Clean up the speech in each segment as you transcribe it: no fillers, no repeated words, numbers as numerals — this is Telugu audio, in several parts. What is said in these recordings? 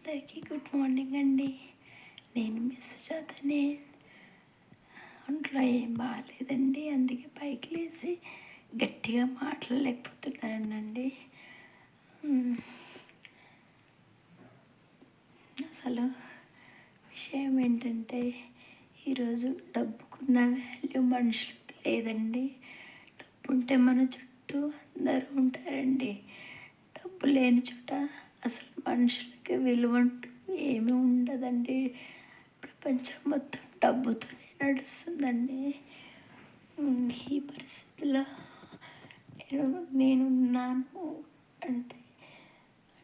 అందరికీ గుడ్ మార్నింగ్ అండి. నేను మీ సుజాతనే. ఒంట్లో ఏం బాగాలేదండి, అందుకే పైకి లేచి గట్టిగా మాట్లాడలేకపోతున్నానండి. అసలు విషయం ఏంటంటే, ఈరోజు డబ్బుకున్న వాల్యూ మనుషులకి లేదండి. డబ్బు ఉంటే మన చుట్టూ అందరూ ఉంటారండి. డబ్బు లేని చోట అసలు మనుషులకి విలువ అంటూ ఏమీ ఉండదండి. ప్రపంచం మొత్తం డబ్బుతోనే నడుస్తుందండి. ఈ పరిస్థితిలో నేనున్నాను అంటే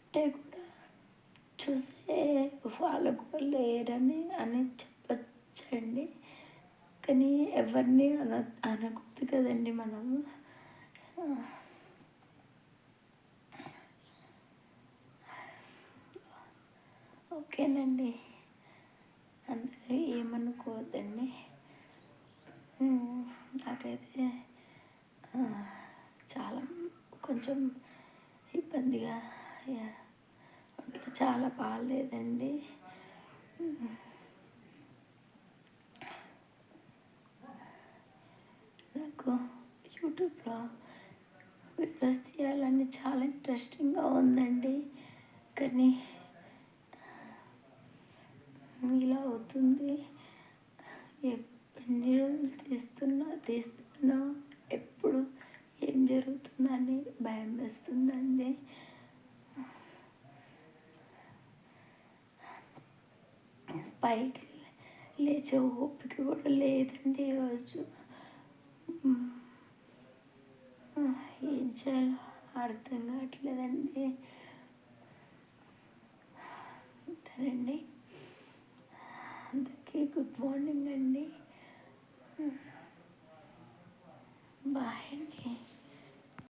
అంటే కూడా చూసే వాళ్ళు కూడా లేరని చెప్పచ్చండి. కానీ ఎవరిని అనకూడదు కదండి మనము. ఓకేనండి, అందరూ ఏమనుకోవద్దండి. నాకైతే చాలా కొంచెం ఇబ్బందిగా, ఒంట్లో చాలా బాగాలేదండి. నాకు యూట్యూబ్లో వీడియోస్ తీయాలని చాలా ఇంట్రెస్టింగ్గా ఉందండి. కానీ ఇలా అవుతుంది. ఎన్ని రోజులు తీస్తున్నా ఎప్పుడు ఏం జరుగుతుందని భయం వేస్తుందండి. పైకి లేచే ఓపిక కూడా లేదండి ఈరోజు. ఏం చేయాలో అర్థం కావట్లేదండి. ఉంటానండి. అందరికీ గుడ్ మార్నింగ్ అండి. బాయ్ అండి.